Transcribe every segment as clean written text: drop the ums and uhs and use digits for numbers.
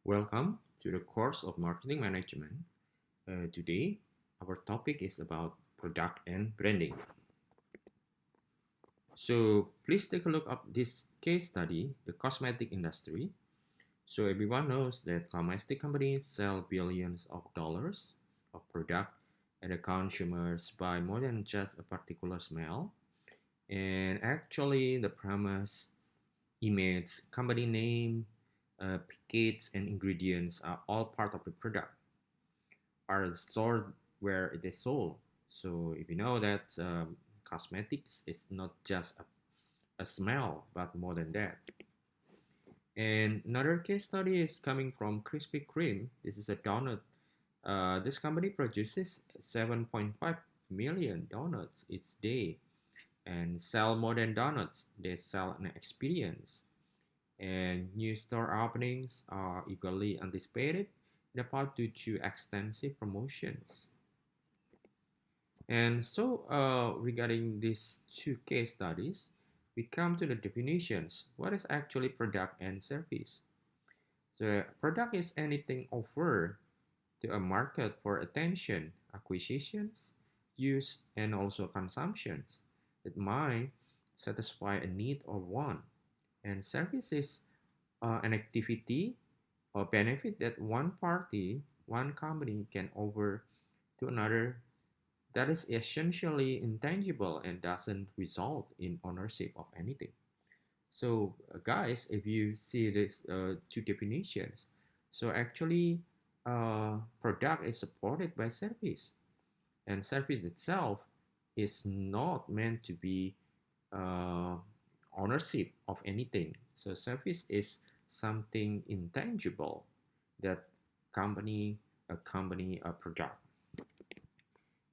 Welcome to the course of Marketing Management. Today, our topic is about product and branding. So, please take a look at this case study, the cosmetic industry. So, everyone knows that cosmetic companies sell billions of dollars of product and the consumers buy more than just a particular smell. And actually, the premise, image, company name, package, and ingredients are all part of the product, are stored where it is sold. So if you know that cosmetics is not just a smell, but more than that. And another case study is coming from Krispy Kreme. This is a donut. This company produces 7.5 million donuts each day and sell more than donuts. They sell an experience. And new store openings are eagerly anticipated in part due to extensive promotions. And so, regarding these two case studies, we come to the definitions. What is actually product and service? So, product is anything offered to a market for attention, acquisitions, use, and also consumptions that might satisfy a need or want. And service is an activity or benefit that one party, one company can offer to another that is essentially intangible and doesn't result in ownership of anything. So, guys, if you see these two definitions, so actually, product is supported by service, and service itself is not meant to be uh, ownership of anything. So, service is something intangible that a company, a product.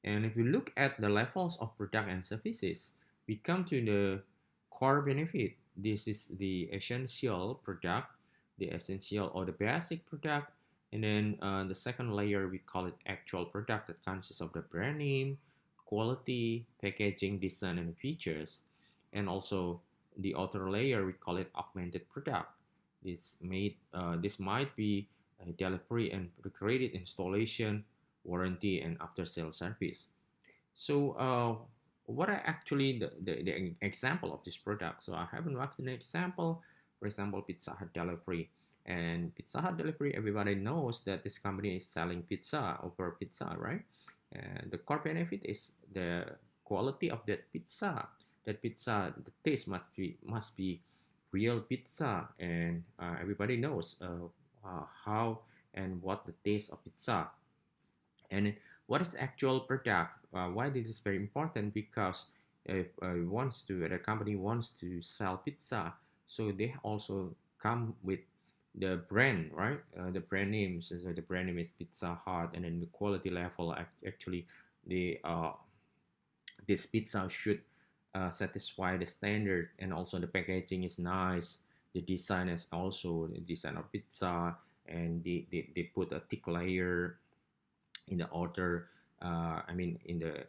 And if we look at the levels of product and services, we come to the core benefit. This is the essential product, the essential or the basic product. And then the second layer, we call it actual product that consists of the brand name, quality, packaging, design, and features. And also the outer layer, we call it augmented product. This might be a delivery and credit installation, warranty, and after sales service. So, what are actually the example of this product? So, I haven't watched an example. For example, Pizza Hut delivery. And Pizza Hut delivery, everybody knows that this company is selling pizza over pizza, right? And the core benefit is the quality of that pizza. That pizza, the taste must be real pizza, and everybody knows how and what the taste of pizza. And what is actual product? Why this is very important? Because if the company wants to sell pizza, so they also come with the brand, right? The brand name. So the brand name is Pizza Hut, and then the quality level actually the this pizza should satisfy the standard, and also the packaging is nice. The design is also the design of pizza, and they put a thick layer in the order. I mean, in the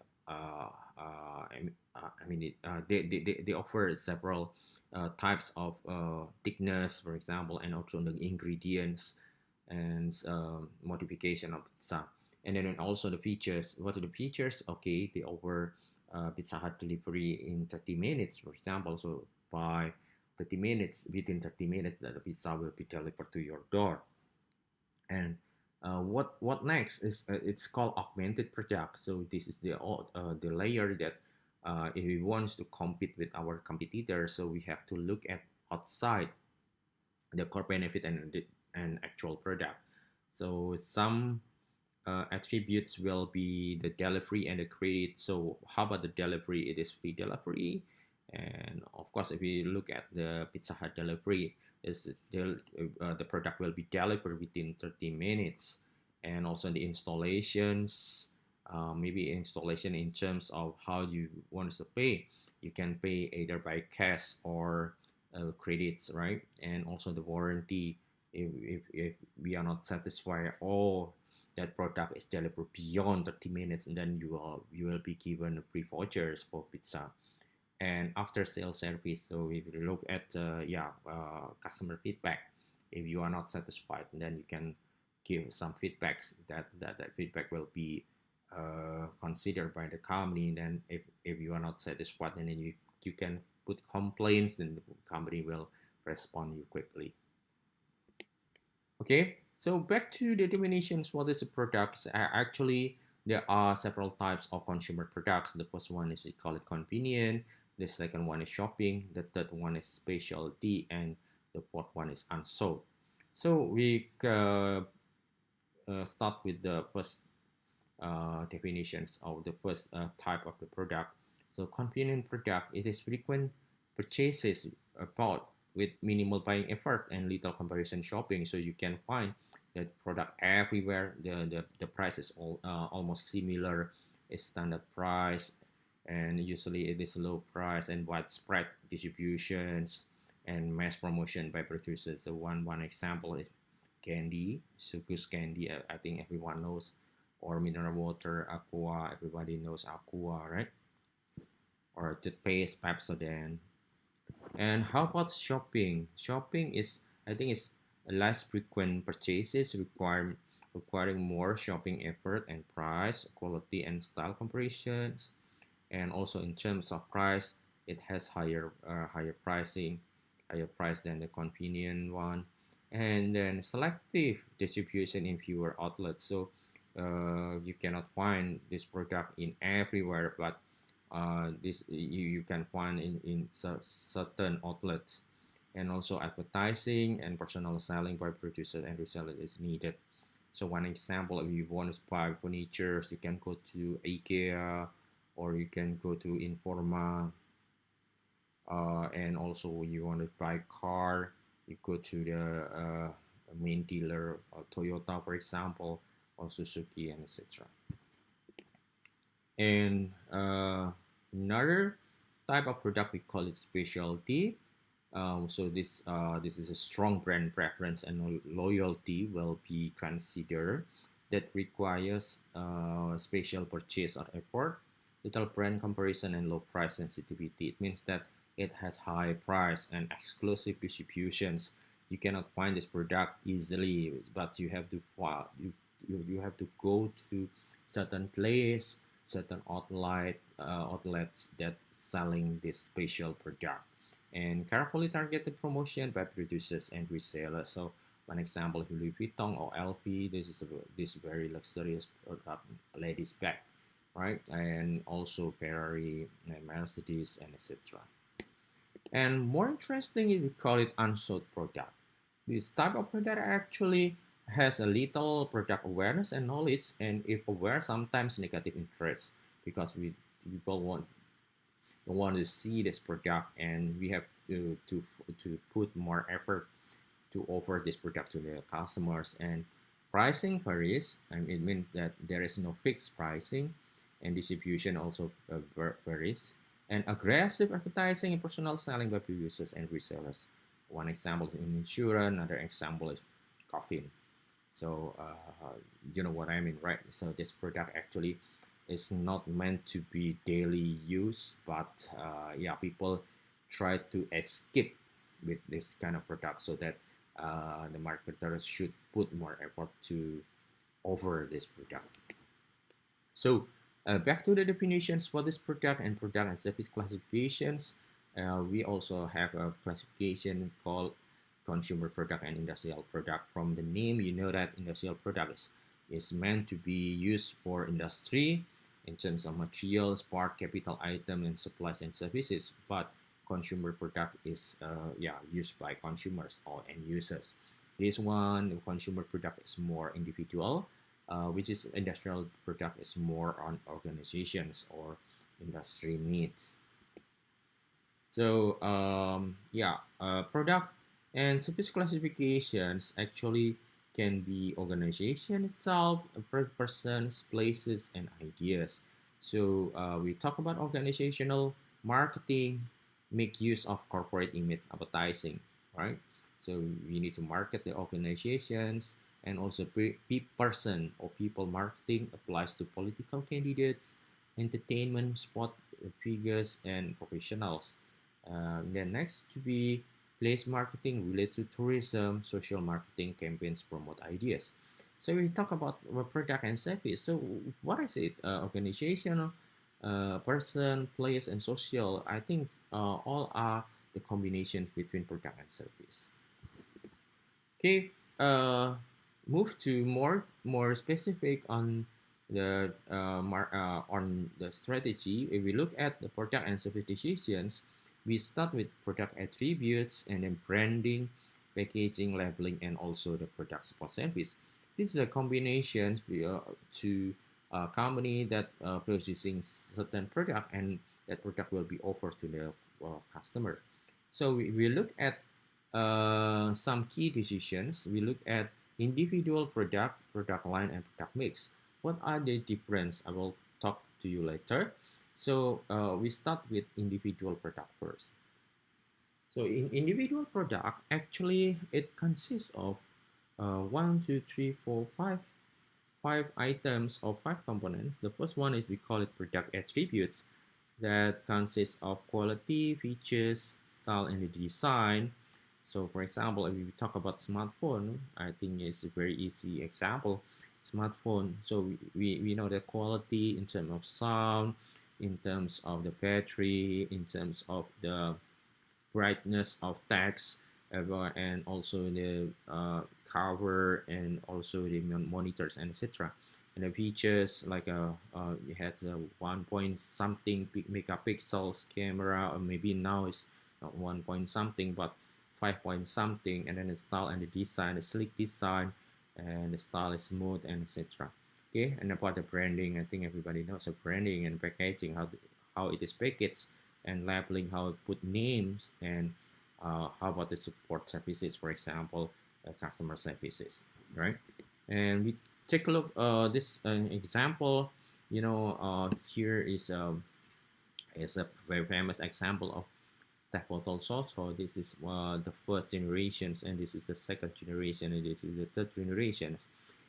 they offer several types of thickness, for example, and also the ingredients and modification of pizza. And then also the features. What are the features? Okay, they offer Pizza Hut delivery in 30 minutes, for example. So by 30 minutes, within 30 minutes, the pizza will be delivered to your door. And what next is it's called augmented product. So this is the layer that if we want to compete with our competitors, so we have to look at outside the core benefit and actual product. So some attributes will be the delivery and the credit. So how about the delivery? It is free delivery, and of course, if we look at the Pizza Hut delivery, is still the product will be delivered within 30 minutes, and also the installations. Maybe installation in terms of how you want to pay. You can pay either by cash or credits, right? And also the warranty. If we are not satisfied or that product is delivered beyond 30 minutes, and then you will be given free vouchers for pizza. And after sales service, so if you look at customer feedback, If you are not satisfied, then you can give some feedbacks. That feedback will be considered by the company. Then if you are not satisfied, then you can put complaints, then the company will respond you quickly. Okay, so back to the definitions. What is a product? Actually, there are several types of consumer products. The first one is we call it convenient. The second one is shopping. The third one is specialty, and the fourth one is unsold. So we start with the first definitions of the first type of the product. So convenient product, it is frequent purchases bought with minimal buying effort and little comparison shopping. So you can find that product everywhere. The price is almost similar, a standard price, and usually it is low price and widespread distributions and mass promotion by producers. So one example is candy, Sucus candy. I think everyone knows, or mineral water, Aqua. Everybody knows Aqua, right? Or toothpaste, Pepsodent. And how about shopping? Shopping is, I think, is less frequent purchases requiring more shopping effort and price, quality and style comparisons. And also in terms of price, it has higher pricing, higher price than the convenient one. And then selective distribution in fewer outlets. So you cannot find this product in everywhere, but this you can find in certain outlets. And also advertising and personal selling by producers and resellers is needed. So one example, if you want to buy furniture, you can go to IKEA, or you can go to Informa. And also you want to buy car, you go to the main dealer, Toyota, for example, or Suzuki, and etc. And another type of product, we call it specialty. So this is a strong brand preference and loyalty will be considered, that requires special purchase or effort, little brand comparison, and low price sensitivity. It means that it has high price and exclusive distributions. You cannot find this product easily, but you have to you have to go to certain place, certain outlets that selling this special product, and carefully targeted promotion by producers and resellers. So one example, Louis Vuitton or LV, this very luxurious product, ladies bag, right? And also Ferrari, Mercedes, and etc. And more interesting is we call it unsold product. This type of product actually has a little product awareness and knowledge, and if aware, sometimes negative interest, because people want to see this product, and we have to put more effort to offer this product to the customers. And pricing varies, and it means that there is no fixed pricing, and distribution also varies. And aggressive advertising and personal selling by producers and resellers. One example is in insurance, another example is coffee. So you know what I mean, right? So this product actually is not meant to be daily use, but yeah, people try to escape with this kind of product, so that the marketers should put more effort to offer this product. So back to the definitions for this product and product and service classifications. We also have a classification called consumer product and industrial product. From the name, you know that industrial product is meant to be used for industry in terms of materials, part, capital item, and supplies and services. But consumer product is used by consumers or end users. This one, the consumer product, is more individual, which is industrial product is more on organizations or industry needs. So product and service classifications actually can be organization itself, persons, places, and ideas. So we talk about organizational marketing, make use of corporate image advertising, right? So we need to market the organizations, and also person or people marketing applies to political candidates, entertainment, sport figures, and professionals. Then next to be Place marketing relates to tourism. Social marketing campaigns promote ideas. So we talk about product and service. So what is it? Organizational, person, place, and social. I think all are the combination between product and service. Okay, move to more specific on on the strategy. If we look at the product and service decisions, we start with product attributes and then branding, packaging, labeling, and also the product support service. This is a combination to a company that producing certain product, and that product will be offered to the customer. So we look at some key decisions. We look at individual product, product line, and product mix. What are the difference? I will talk to you later. So we start with individual product first. So in individual product, actually it consists of one, two, three, four, five items or five components. The first one is we call it product attributes that consists of quality, features, style, and the design. So for example, if we talk about smartphone, I think it's a very easy example. Smartphone, so we know the quality in terms of sound, in terms of the battery, in terms of the brightness of text, and also the cover, and also the monitors, and etc. And the features like it has a 1 point something megapixels camera, or maybe now it's not 1 point something but 5 point something. And then the style and the design, the sleek design, and the style is smooth, and etc. Okay, and about the branding, I think everybody knows the branding and packaging, how it is packaged, and labeling, how it put names, and how about the support services, for example, customer services, right? And we take a look this example. Here is a very famous example of tap bottle sauce. So this is the first generations, and this is the second generation, and this is the third generation.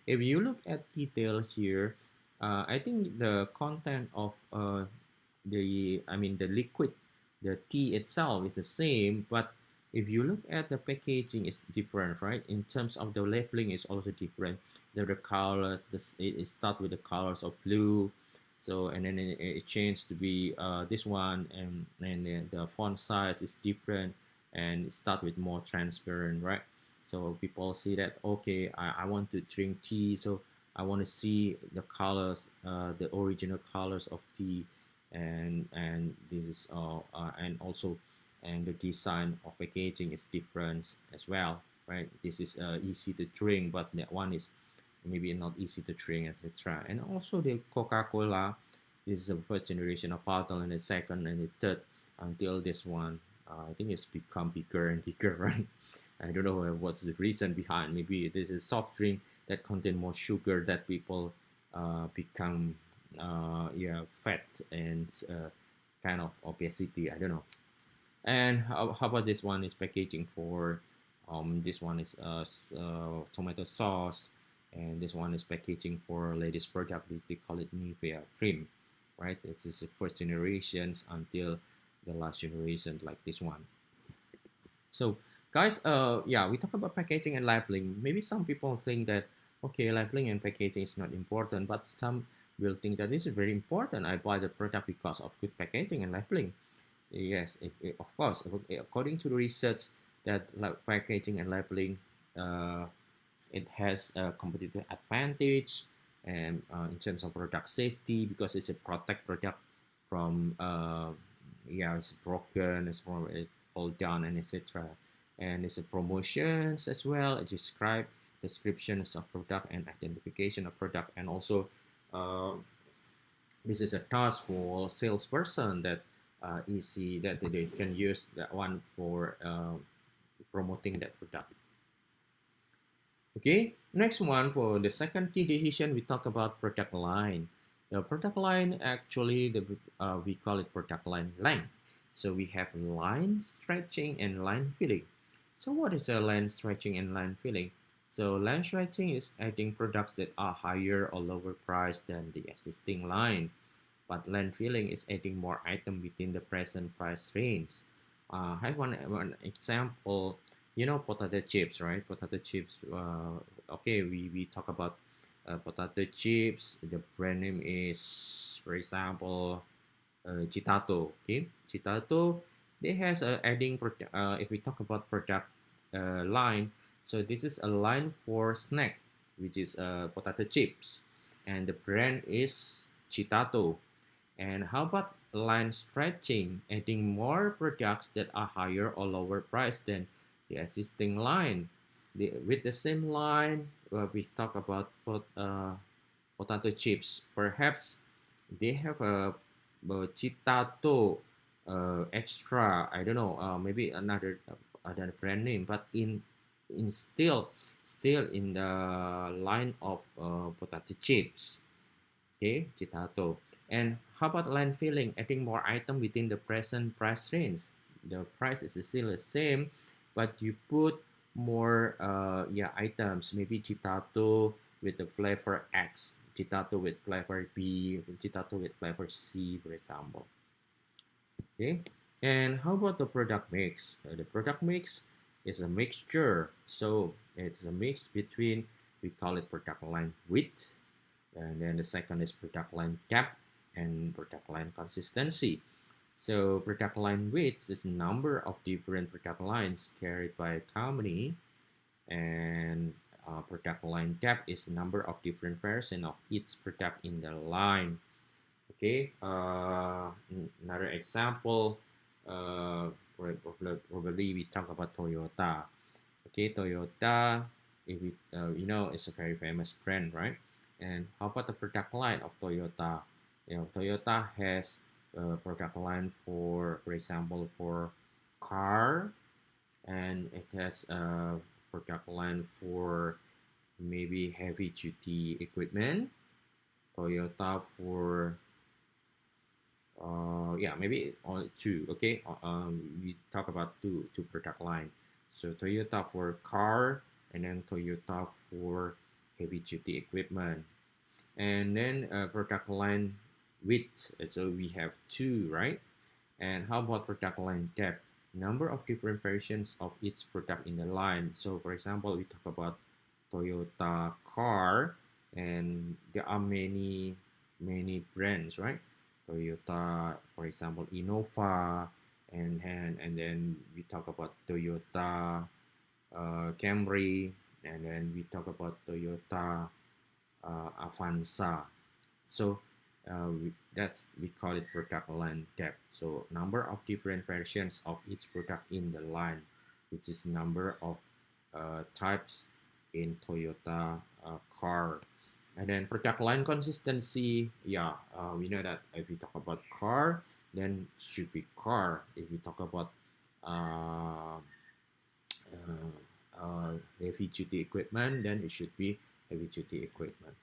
If you look at details here, I think the content of the liquid, the tea itself is the same, but if you look at the packaging, it's different, right? In terms of the labeling, it's also different. The colors, it start with the colors of blue, so and then it changed to be this one, and then the font size is different, and it start with more transparent, right? So people see that, okay, I want to drink tea, so I want to see the colors, the original colors of tea, and this is and also, and the design of packaging is different as well, right? This is easy to drink, but that one is maybe not easy to drink, etc. And also the Coca-Cola, this is the first generation of bottle, and the second and the third, until this one. I think it's become bigger and bigger, right? I don't know what's the reason behind. Maybe this is soft drink that contain more sugar, that people become yeah, fat, and kind of obesity. I don't know. And how about this one is packaging for this one is tomato sauce, and this one is packaging for ladies product. They call it Nivea cream, right? This is the first generations until the last generation like this one. So guys, yeah, we talk about packaging and labeling. Maybe some people think that, okay, labeling and packaging is not important, but some will think that this is very important. I buy the product because of good packaging and labeling. Yes, of course, according to the research, that packaging and labeling, uh, it has a competitive advantage, and in terms of product safety, because it's a protect product from yeah, it's broken, it's from it all down, and etc. And it's a promotions as well. It describe descriptions of product and identification of product, and also uh, this is a task for salesperson that easy that they can use that one for promoting that product. Okay, next one, for the second key decision, we talk about product line. The product line, actually, we call it product line length. So we have line stretching and line filling. So what is a line stretching and line filling? So line stretching is adding products that are higher or lower price than the existing line. But line filling is adding more item within the present price range. I have one example. Potato chips, right? Potato chips. Okay, we talk about potato chips. The brand name is, for example, Citato. Okay, Citato. They has a adding product. If we talk about product line, so this is a line for snack, which is potato chips, and the brand is Citato. And how about line stretching, adding more products that are higher or lower price than the existing line? With the same line, we talk about potato chips. Perhaps they have a Citato extra. I don't know. Maybe another brand name, but in still in the line of potato chips. Okay, Citato. And how about line filling? Adding more item within the present price range. The price is still the same, but you put more items. Maybe Citato with the flavor X, Citato with flavor B, Citato with flavor C, for example. Okay. And how about the product mix? The product mix is a mixture. So it's a mix between, we call it product line width, and then the second is product line depth and product line consistency. So product line width is the number of different product lines carried by a company, and product line depth is the number of different versions of each product in the line. Okay, another example, uh, probably we talk about Toyota. Okay, Toyota, if we, it's a very famous brand, right? And how about the product line of Toyota? Toyota has a product line for example, for car, and it has a product line for maybe heavy duty equipment. Toyota for maybe only two. Okay, we talk about two product line. So Toyota for car, and then Toyota for heavy duty equipment, and then product line width. So we have two, right? And how about product line depth? Number of different versions of each product in the line. So for example, we talk about Toyota car, and there are many brands, right? Toyota, for example, Innova, and then we talk about Toyota Camry, and then we talk about Toyota Avanza. So we call it product line depth. So number of different versions of each product in the line, which is number of types in Toyota car. And then product line consistency, we know that if we talk about car, then should be car. If we talk about uh, heavy duty equipment, then it should be heavy duty equipment.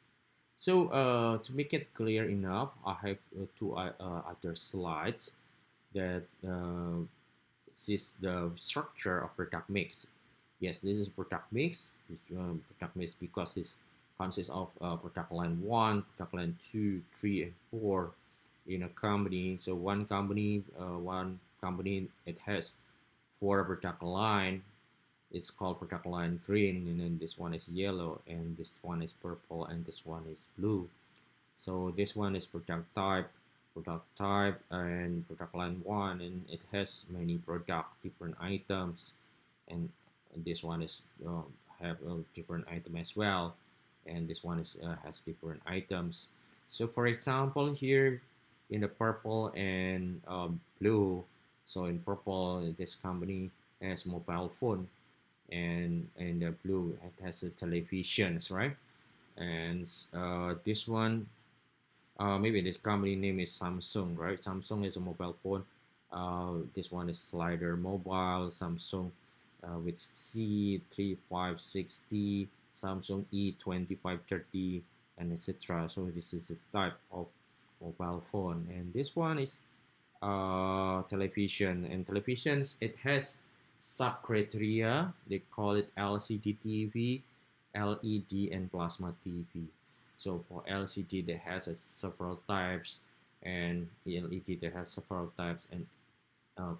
So to make it clear enough, I have two other slides that this is the structure of product mix. Yes, this is product mix. This product mix because it consists of product line 1, product line 2, 3, and 4 in a company. So one company it has 4 product line. It's called product line green, and then this one is yellow, and this one is purple, and this one is blue. So this one is product type and product line 1, and it has many different items, and this one is have a different item as well, and this one is has different items. So for example, here in the purple and blue, so in purple, this company has mobile phone, and in the blue it has a televisions, right? And this one, maybe this company name is Samsung, right? Samsung is a mobile phone. This one is Slider Mobile, Samsung with C3560, Samsung E2530, and etc. So this is the type of mobile phone, and this one is television. And televisions, it has sub criteria. They call it LCD TV, LED, and plasma TV. So for LCD, there has several types, and LED there has several types, and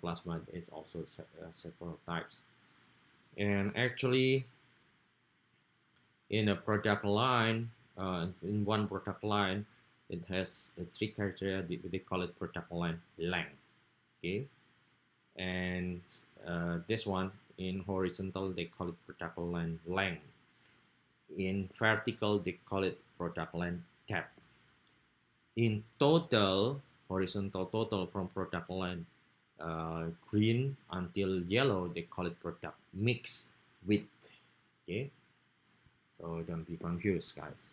plasma is also several types. And actually, in a product line, in one product line, it has three criteria. They call it product line length. Okay, and this one in horizontal they call it product line length. In vertical they call it product line depth. In total, horizontal total from product line green until yellow, they call it product mix width. Okay, so don't be confused, guys.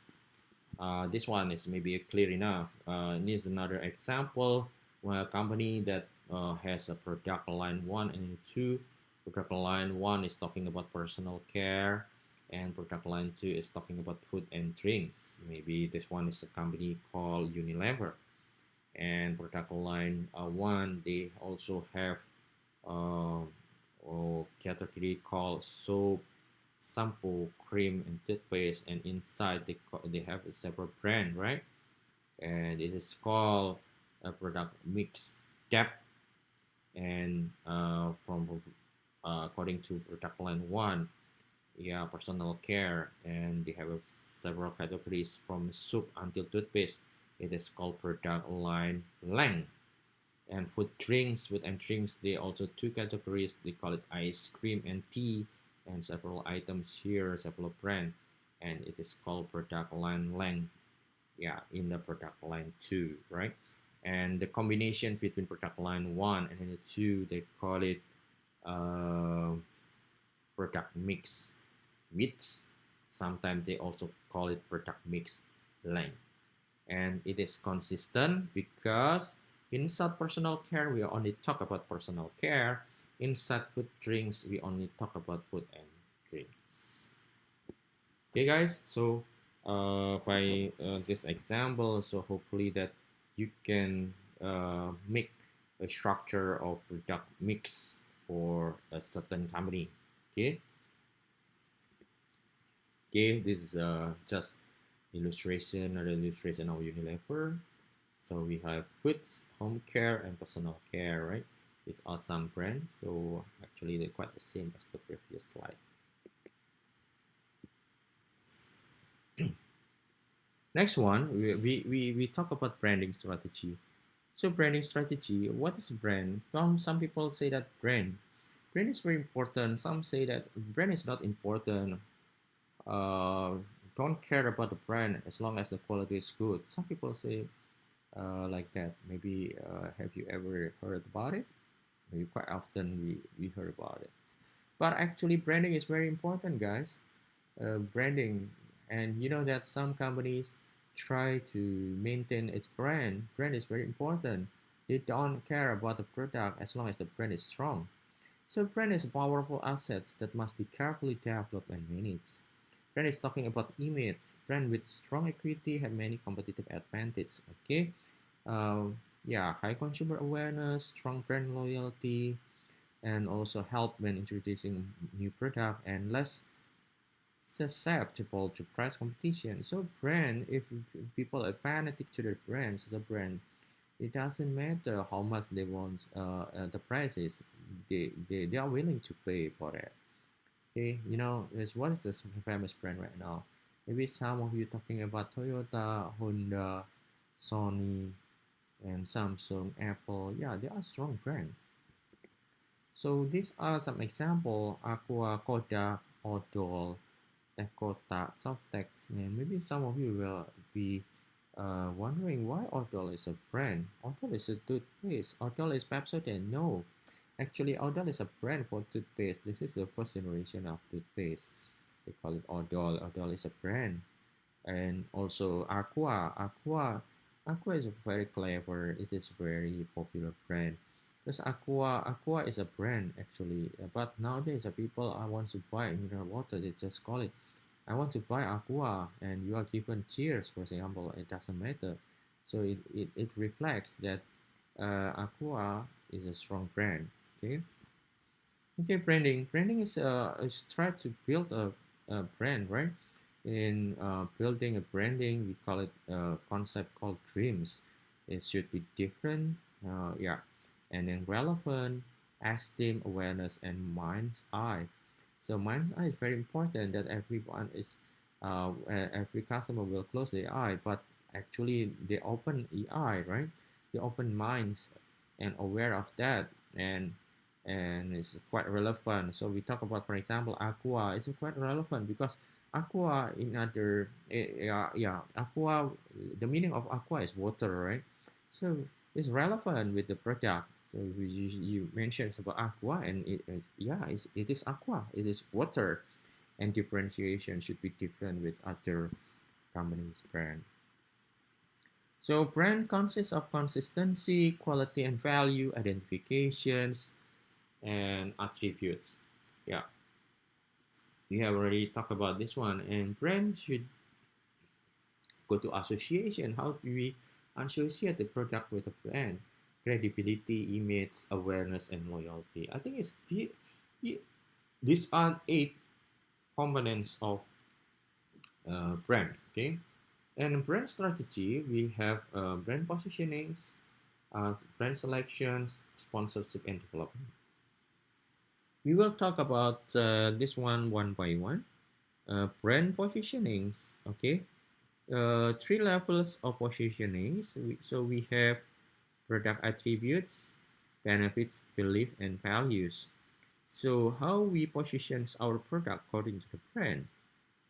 This one is maybe clear enough. This is another example where a company that has a product line 1 and 2. Product line 1 is talking about personal care, and product line 2 is talking about food and drinks. Maybe this one is a company called Unilever. And product line 1, they also have uh, category called soap, shampoo, cream, and toothpaste, and inside they have a separate brand, right? And this is called a product mix depth. And from according to product line 1, yeah, personal care, and they have several categories from soap until toothpaste. It is called product line length. And food and drinks, they also two categories. They call it ice cream and tea, and several items here, several brand, and it is called product line length. Yeah, in the product line 2, right? And the combination between product line 1 and the 2, they call it uh, product mix width. Sometimes they also call it product mix length. And it is consistent because inside personal care we only talk about personal care. Inside food drinks we only talk about food and drinks. Okay, guys, so by this example, so hopefully that you can make a structure of product mix for a certain company. Okay, okay, this is just illustration of Unilever. So we have foods, home care, and personal care, right? These are some brands. So actually they're quite the same as the previous slide. Next one, we talk about branding strategy. So branding strategy, what is brand? Some people say that brand is very important. Some say that brand is not important. Uh, don't care about the brand as long as the quality is good. Some people say like that. Maybe have you ever heard about it? Maybe quite often we heard about it. But actually, branding is very important, guys. Branding, and you know that some companies try to maintain its brand. Brand is very important. They don't care about the product as long as the brand is strong. So brand is a powerful assets that must be carefully developed and managed. Brand is talking about image. Brand with strong equity have many competitive advantages. Okay, yeah, high consumer awareness, strong brand loyalty, and also help when introducing new product and less susceptible to price competition. So brand, if people are fanatic to their brands, the brand, it doesn't matter how much they want the prices. They are willing to pay for that. Okay, you know, what is this famous brand right now? Maybe some of you talking about Toyota, Honda, Sony, and Samsung, Apple. Yeah, they are strong brand. So these are some example: Aqua, Kodak, Odol, Dakota, Softex. And maybe some of you will be wondering why Odol is a brand. Odol is a toothpaste. Odol is Pepsodent. No, actually, Odol is a brand for toothpaste. This is the first generation of toothpaste. They call it Odol. Odol is a brand. And also Aqua. Aqua is very clever. It is very popular brand. Because Aqua is a brand actually. But nowadays, people I want to buy mineral water, they just call it, I want to buy Aqua, and you are given Cheers, for example. It doesn't matter. So it reflects that Aqua is a strong brand. Okay. Okay, branding is try to build a brand, right? In building a branding, we call it a concept called dreams. It should be different, yeah, and then relevant, esteem, awareness, and mind's eye. So mind's eye is very important that everyone is, every customer will close their eye, but actually they open the eye, right? They open minds and aware of that, and it's quite relevant. So we talk about, for example, aqua is quite relevant because aqua in other, yeah, aqua, the meaning of aqua is water, right? So it's relevant with the product. So you mentioned about aqua, and yeah, it is aqua, it is water, and differentiation should be different with other companies' brand. So brand consists of consistency, quality and value, identifications, and attributes. Yeah, we have already talked about this one. And brand should go to association. How do we associate the product with a brand? Credibility, image, awareness, and loyalty. I think the these are 8 components of brand. Okay, and brand strategy, we have brand positionings, brand selections, sponsorship, and development. We will talk about this one by one. Brand positionings. Okay, 3 levels of positionings. So we have product attributes, benefits, belief, and values. So how we position our product according to the brand.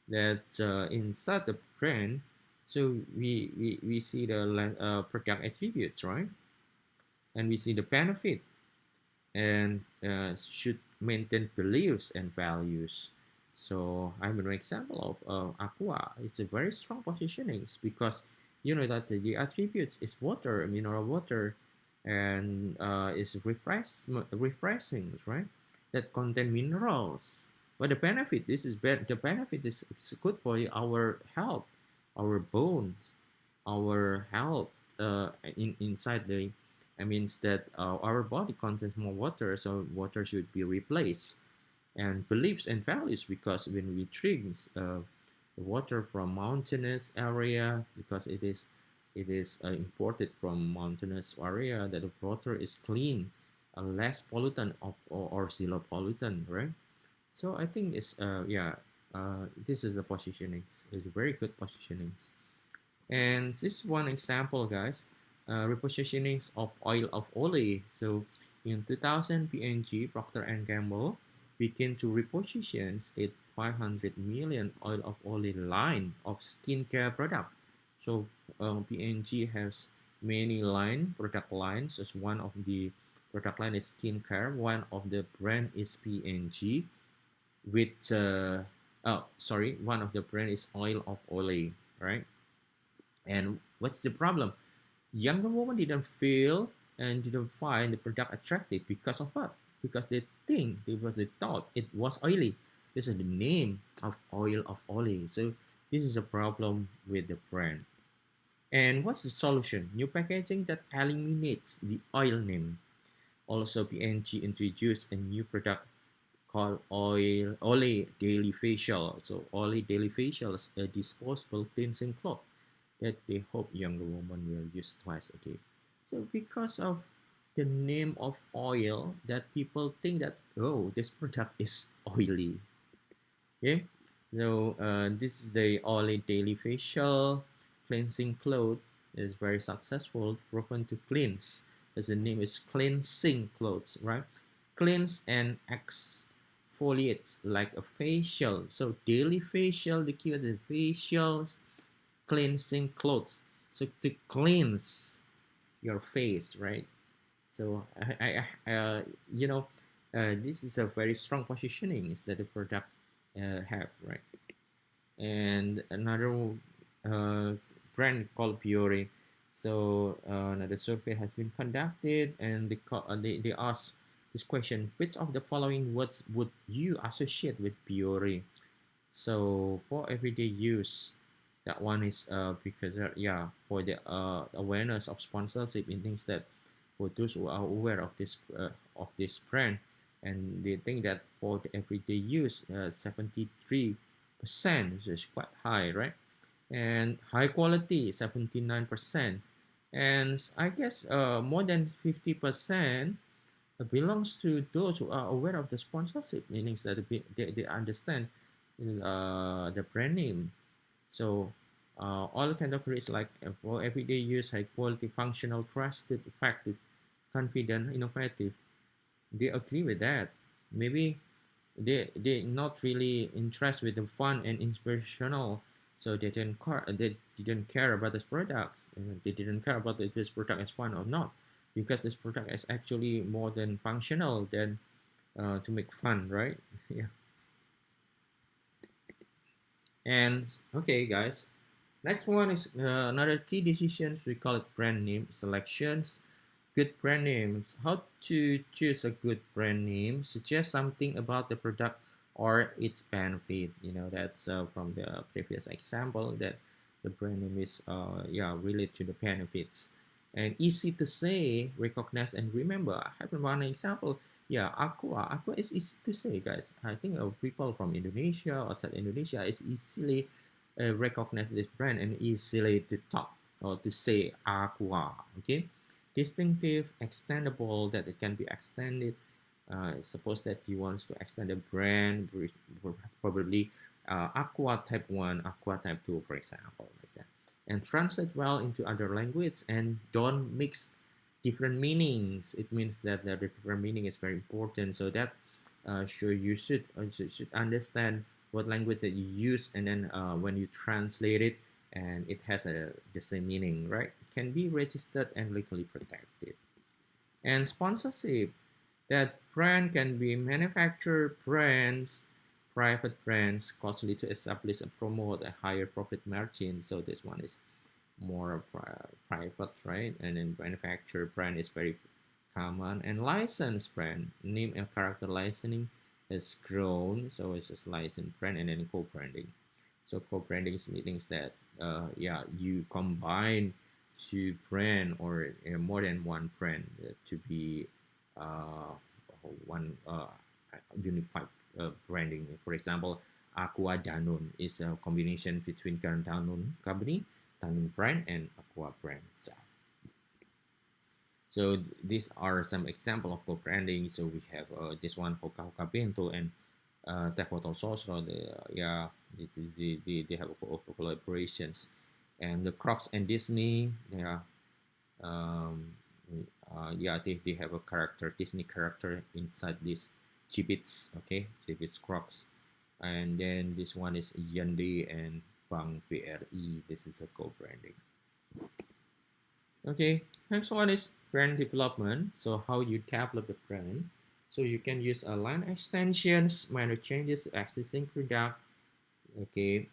That inside the brand, so we see the product attributes, right? And we see the benefit, and should maintain beliefs and values. So I'm an example of aqua. It's a very strong positioning because you know that the attributes is water, mineral water, and is refreshing, right? That contain minerals. But the benefit, this is the benefit is good for our health, our bones, our health inside the, I means that our body contains more water, so water should be replaced. And beliefs and values, because when we drink water from mountainous area, because it is imported from mountainous area, that the water is clean, less pollutant or zero pollutant, right? So I think it's yeah, this is the positioning. It's very good positioning. And this one example, guys, repositionings of oil of Olay. So in 2000, P&G, Procter and Gamble, began to reposition its 500 million oil of Olay line of skincare product. So P&G has many product lines. As one of the product line is skincare. One of the brand is P&G with oh sorry, one of the brand is oil of Olay, right? And what's the problem? Younger women didn't feel and didn't find the product attractive because of what? Because they thought it was oily. This is the name of oil of Olay. So this is a problem with the brand. And what's the solution? New packaging that eliminates the oil name. Also, P&G introduced a new product called Olay Daily Facial. So Olay Daily Facial is a disposable cleansing cloth that they hope younger women will use twice a day. So because of the name of oil, that people think that, oh, this product is oily. Okay, so this is the Olay Daily Facial cleansing cloth. Is very successful, proven to cleanse, as the name is cleansing clothes, right? Cleanse and exfoliates like a facial. So daily facial, the keyword is facials, cleansing clothes. So to cleanse your face, right? So you know, this is a very strong positioning is that the product have, right? And another uh, brand called Biore. So another survey has been conducted, and they asked this question: which of the following words would you associate with Biore? So for everyday use, that one is because yeah, for the awareness of sponsorship, it means that for those who are aware of this brand, and they think that for the everyday use, 73%, which is quite high, right? And high quality, 79%, And I guess more than 50% belongs to those who are aware of the sponsorship, meaning that they understand the brand name. So all categories like for everyday use, high quality, functional, trusted, effective, confident, innovative, they agree with that. Maybe they not really interested with the fun and inspirational, so they didn't care about this products. They didn't care about if this product is fun or not, because this product is actually more than functional than to make fun, right? Yeah. And okay, guys, next one is another key decisions. We call it brand name selections. Good brand names. How to choose a good brand name? Suggest something about the product or its benefit. That's from the previous example that the brand name is yeah, related to the benefits and easy to say, recognize, and remember. I have one example. Yeah, Aqua is easy to say, guys. I think people from Indonesia, outside Indonesia, is easily recognize this brand and easily to talk or to say Aqua. Okay, distinctive, extendable, that it can be extended. Suppose that you want to extend a brand, probably Aqua Type 1, Aqua Type 2, for example, like that. And translate well into other language and don't mix different meanings. It means that the different meaning is very important. So that sure you should understand what language that you use, and then when you translate it, and it has the same meaning, right? It can be registered and legally protected. And sponsorship, that brand can be manufacturer brands, private brands, costly to establish and promote a higher profit margin. So this one is more private, right? And then manufacturer brand is very common. And licensed brand, name and character licensing has grown, so it's just licensed brand. And then co-branding. So co-branding means that yeah, you combine two brand or more than one brand to be uh, one unified branding. For example, Aqua Danone is a combination between current Danone company, Danone brand, and Aqua brand. So these are some example of co-branding. So we have this one Hoka Hoka Bento and Taekwondo Sosro. Yeah, this is they have collaborations, and the Crocs and Disney. Yeah, um, yeah, they have a character, Disney character inside this Chibits. Okay, Chibits Crocs, and then this one is Yandi and Bang PRE. This is a co-branding. Okay, next one is brand development. So how you develop the brand. So you can use a line extensions, minor changes to existing product. Okay,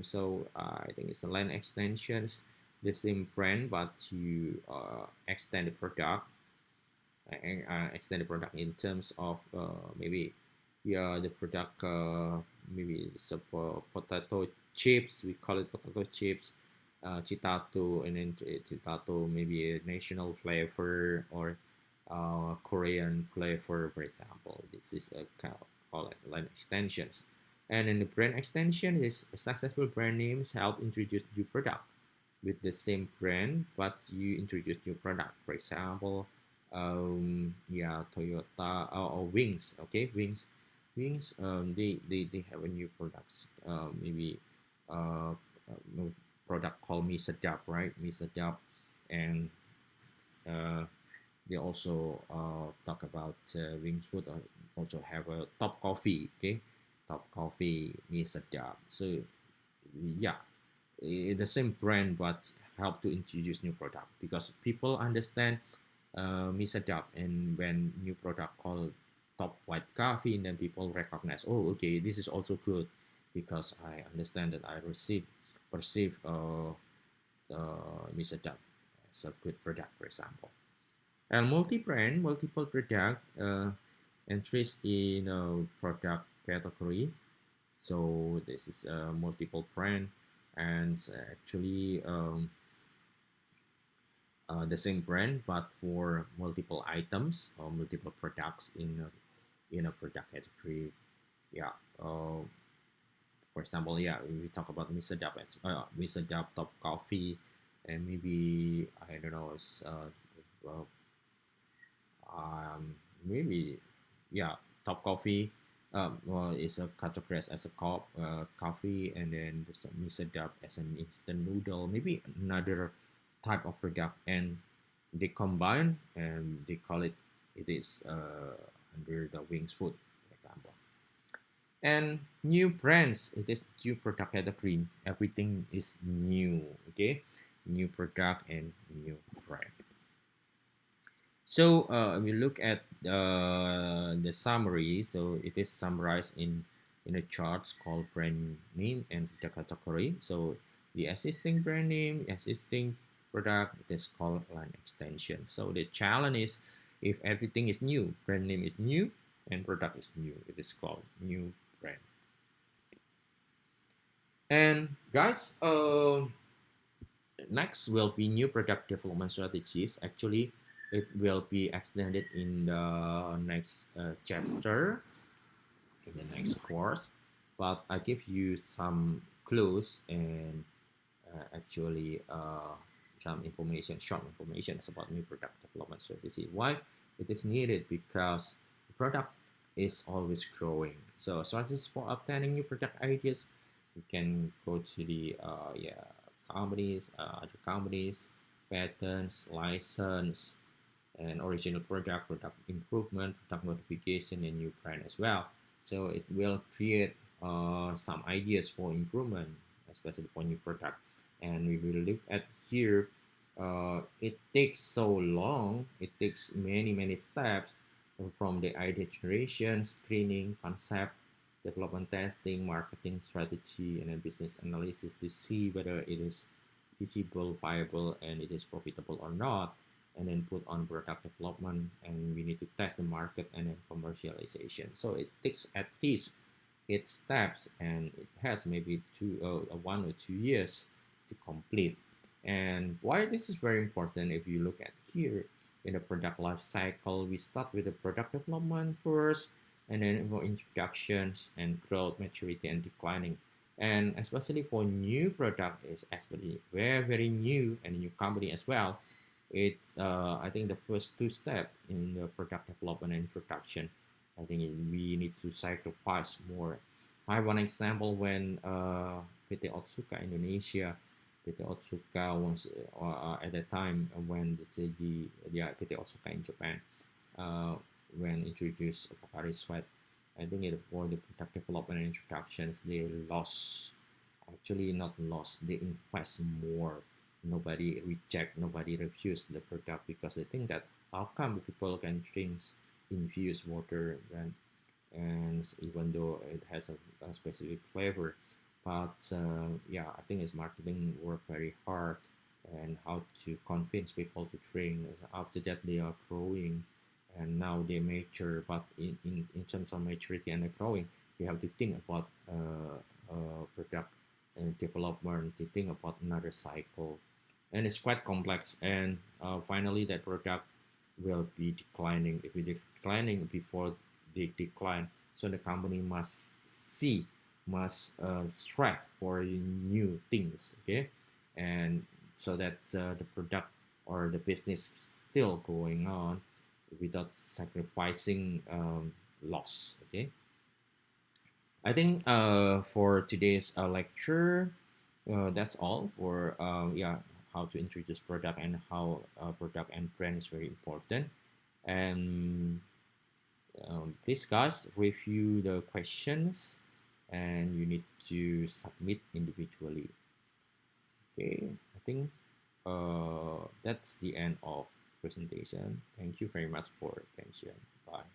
so I think it's a line extensions, the same brand, but you extend the product, extend the product in terms of maybe yeah, the product maybe potato chips, we call it potato chips, chitato, and then chitato maybe a national flavor or Korean flavor, for example. This is a kind of called as line extensions. And then the brand extension is successful brand names help introduce new product with the same brand, but you introduce new product. For example, yeah, Toyota or Wings. Okay, Wings. They have a new products. Maybe product called Mi Sedap, right? Mi Sedap, and uh, they also talk about Wings would also have a Top Coffee. Okay, Top Coffee, Mi Sedap. So yeah, the same brand but help to introduce new product because people understand misadap, and when new product called top white coffee, and then people recognize, oh, okay, this is also good because I understand that I perceive misadap as a good product, for example. And multi-brand, multiple product entries in a product category. So this is a multiple brand, and actually the same brand but for multiple items or multiple products in a product category. Yeah. For example, yeah, we talk about Mr. Dub as Mr. Dub Top Coffee, and maybe I don't know, well, maybe yeah, top coffee. Well, it's a categorized as a coffee, and then there's a mixed up as an instant noodle, maybe another type of product, and they combine and they call it, it is under the wings food, for example. And new brands, it is new product category. Everything is new, okay? New product and new brand. So we look at the summary. So it is summarized in a chart called brand name and the category. So the existing brand name, existing product, it is called line extension. So the challenge is, if everything is new, brand name is new and product is new, it is called new brand. And guys, next will be new product development strategies. Actually, it will be extended in the next chapter, in the next course. But I give you some clues and actually some information, short information about new product development strategy. Why it is needed? Because the product is always growing. So strategies for obtaining new product ideas, you can go to the yeah, companies, other companies, patents, license, and original product, product improvement, product modification, and new brand as well. So it will create some ideas for improvement, especially for new product. And we will look at here. It takes so long. It takes many steps from the idea generation, screening, concept, development, testing, marketing strategy, and then business analysis to see whether it is feasible, viable, and it is profitable or not, and then put on product development, and we need to test the market and then commercialization. So it takes at least 8 steps, and it has maybe 1 or 2 years to complete. And why this is very important, if you look at here in the product life cycle, we start with the product development first, and then for introductions and growth, maturity, and declining. And especially for new product, is especially very new, and new company as well. It's I think the first 2 steps in the product development and introduction, I think we need to sacrifice more. I have one example when PT Otsuka Indonesia, PT Otsuka was at that time when the yeah, PT Otsuka in Japan, uh, when introduced Pocari Sweat. I think it for the product development and introductions, they lost, actually not lost, they invest more. Nobody reject, nobody refuse the product because they think that how come people can drink infused water, and even though it has a specific flavor. But yeah, I think its marketing work very hard, and how to convince people to drink. After that, they are growing, and now they mature. But in terms of maturity and the growing, you have to think about product and development, to think about another cycle, and it's quite complex. And finally, that product will be declining. If it declining before they decline, so the company must see, must strive for new things, okay, and so that the product or the business still going on without sacrificing loss, okay. I think for today's lecture, that's all for yeah, how to introduce product and how product and brand is very important. And please guys review the questions, and you need to submit individually. Okay, I think that's the end of presentation. Thank you very much for attention. Bye.